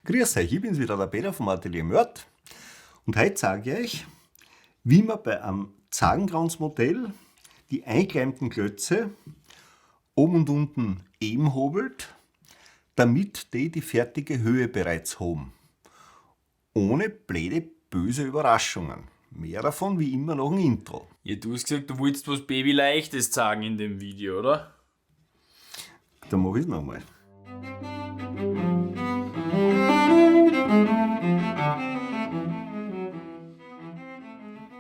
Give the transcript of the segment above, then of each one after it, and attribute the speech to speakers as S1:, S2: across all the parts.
S1: Grüß euch, ich bin's wieder, der Peter vom Atelier Mörd. Und heute zeige ich euch, wie man bei einem Zagenkranzmodell die eingeklemmten Klötze oben und unten eben hobelt, damit die fertige Höhe bereits haben. Ohne blöde, böse Überraschungen. Mehr davon wie immer nach dem Intro.
S2: Ja, du hast gesagt, du wolltest was Babyleichtes sagen in dem Video, oder?
S1: Dann mache ich es nochmal.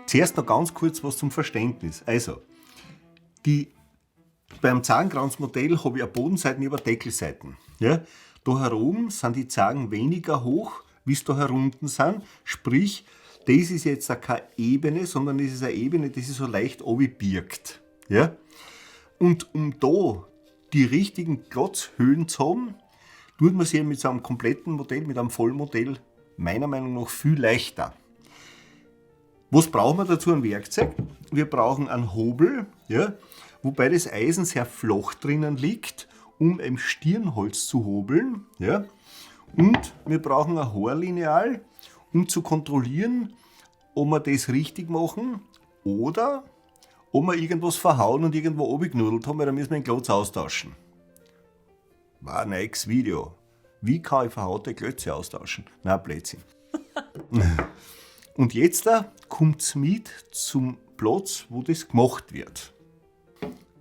S1: Zuerst noch ganz kurz was zum Verständnis. Also, beim Zagenkranzmodell habe ich eine Bodenseiten über Deckelseiten. Ja? Da herum sind die Zagen weniger hoch, wie es da herunten sind. Sprich, das ist jetzt keine Ebene, sondern das ist eine Ebene, die sich so leicht obbirgt. Ja? Und um da die richtigen Klotzhöhen zu haben, tut man sich mit so einem kompletten Modell, mit einem Vollmodell, meiner Meinung nach viel leichter. Was brauchen wir dazu an Werkzeug? Wir brauchen einen Hobel, ja, wobei das Eisen sehr flach drinnen liegt, um ein Stirnholz zu hobeln. Ja. Und wir brauchen ein Haarlineal, um zu kontrollieren, ob wir das richtig machen oder ob wir irgendwas verhauen und irgendwo abgenudelt haben, weil dann müssen wir den Klotz austauschen. War ein neues Video. Wie kann ich verhaute Klötze austauschen? Na, Blödsinn. Und jetzt kommt es mit zum Platz, wo das gemacht wird.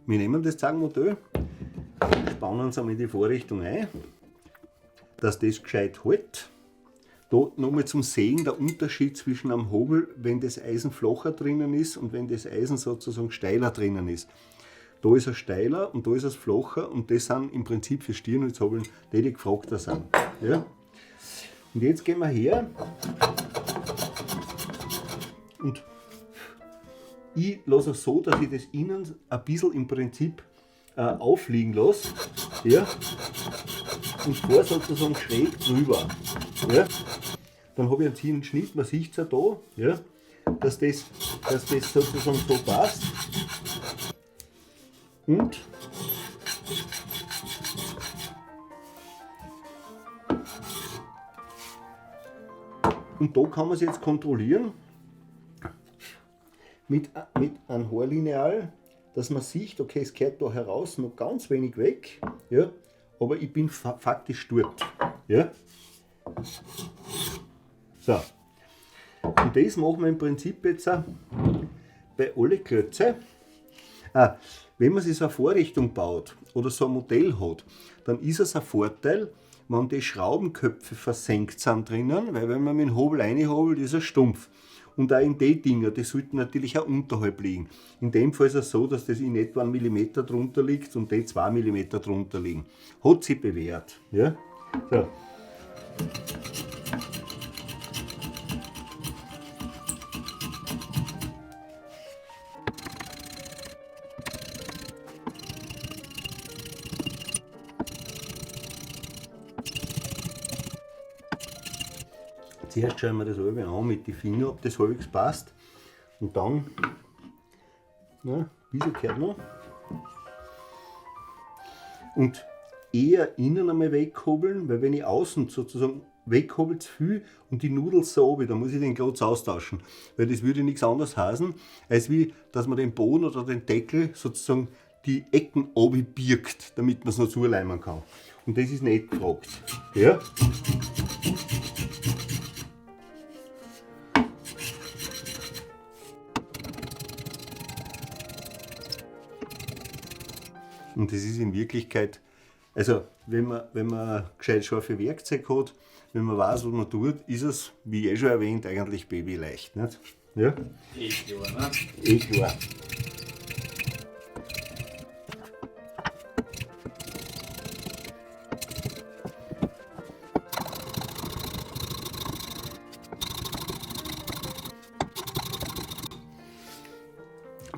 S1: Wir nehmen das Zagenmodell, spannen es einmal in die Vorrichtung ein, dass das gescheit hält. Da nochmal zum Sehen der Unterschied zwischen einem Hobel, wenn das Eisen flacher drinnen ist und wenn das Eisen sozusagen steiler drinnen ist. Da ist er steiler und da ist es flacher und das sind im Prinzip für Stirnholzhobeln die gefragter sind. Ja? Und jetzt gehen wir her und ich lasse es so, dass ich das innen ein bisschen im Prinzip aufliegen lasse, ja, und fahre sozusagen schräg drüber. Ja. Dann habe ich einen ziemlichen Schnitt, man sieht es ja da, ja, dass das sozusagen so passt. Und da kann man es jetzt kontrollieren mit einem Haarlineal, dass man sieht, okay, es gehört da heraus noch ganz wenig weg, ja, aber ich bin faktisch dort. Ja. So. Und das machen wir im Prinzip jetzt auch bei allen Klötze. Wenn man sich so eine Vorrichtung baut oder so ein Modell hat, dann ist es ein Vorteil, wenn die Schraubenköpfe versenkt sind drinnen, weil wenn man mit dem Hobel reinhobelt, ist er stumpf. Und auch in die Dinger, die sollten natürlich auch unterhalb liegen. In dem Fall ist es so, dass das in etwa 1 mm drunter liegt und die 2 mm drunter liegen. Hat sich bewährt. Ja? So. Zuerst schauen wir das halbe an mit den Fingern, ob das halbwegs passt. Und dann, na, wieso gehört noch? Und eher innen einmal weghobeln, weil wenn ich außen sozusagen weghobel zu viel und die Nudel so oben, dann muss ich den Klotz austauschen. Weil das würde nichts anderes heißen, als wie, dass man den Boden oder den Deckel sozusagen die Ecken birgt, damit man es noch zuleimen kann. Und das ist nicht gefragt. Ja? Und das ist in Wirklichkeit, also wenn man gescheit scharfe Werkzeug hat, wenn man weiß, was man tut, ist es, wie schon erwähnt, eigentlich babyleicht. Nicht? Ja?
S2: Klar, ne?
S1: Klar.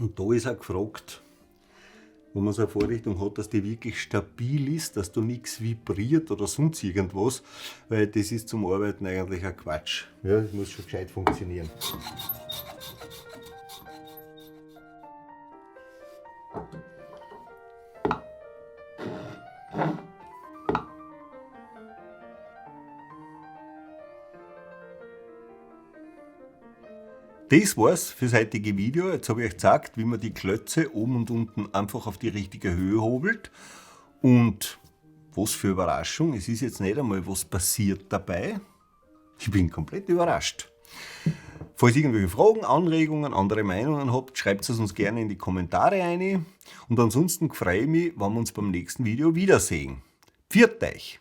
S1: Und da ist auch gefragt, wo man so eine Vorrichtung hat, dass die wirklich stabil ist, dass da nichts vibriert oder sonst irgendwas, weil das ist zum Arbeiten eigentlich ein Quatsch. Ja, das muss schon gescheit funktionieren. Das war's für das heutige Video. Jetzt habe ich euch gezeigt, wie man die Klötze oben und unten einfach auf die richtige Höhe hobelt. Und was für Überraschung, es ist jetzt nicht einmal was passiert dabei. Ich bin komplett überrascht. Falls ihr irgendwelche Fragen, Anregungen, andere Meinungen habt, schreibt es uns gerne in die Kommentare rein. Und ansonsten freue ich mich, wenn wir uns beim nächsten Video wiedersehen. Pfiat euch!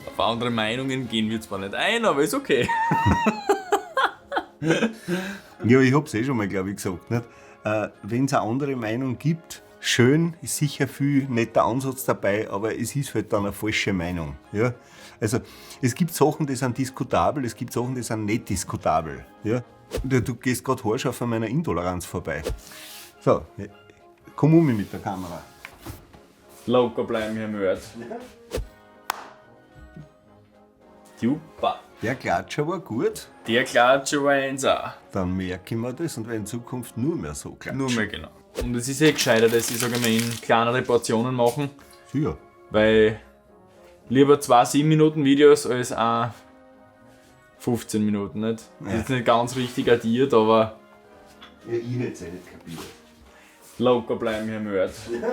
S2: Auf andere Meinungen gehen wir zwar nicht ein, aber ist okay.
S1: Ja, ich habe es schon mal, glaube ich, gesagt. Wenn es eine andere Meinung gibt, schön, ist sicher viel netter Ansatz dabei, aber es ist halt dann eine falsche Meinung. Ja? Also, es gibt Sachen, die sind diskutabel, es gibt Sachen, die sind nicht diskutabel. Ja? Du gehst gerade haarscharf an meiner Intoleranz vorbei. So, komm um mit der Kamera.
S2: Locker bleiben, Herr Mörd. Super.
S1: Der Klatscher war gut,
S2: Der Klatscher war 1A.
S1: dann merke ich mir das und werde in Zukunft nur mehr so klatschen.
S2: Nur mehr genau. Und es ist gescheiter, dass ich sage mal in kleinere Portionen machen,
S1: Sicher.
S2: weil lieber 2 7-Minuten-Videos als ein 15 Minuten, nicht? Das ist nicht ganz richtig addiert, aber
S1: Ja, ich hätte es nicht kapiert.
S2: locker bleiben, Herr Mörd.
S1: Ja.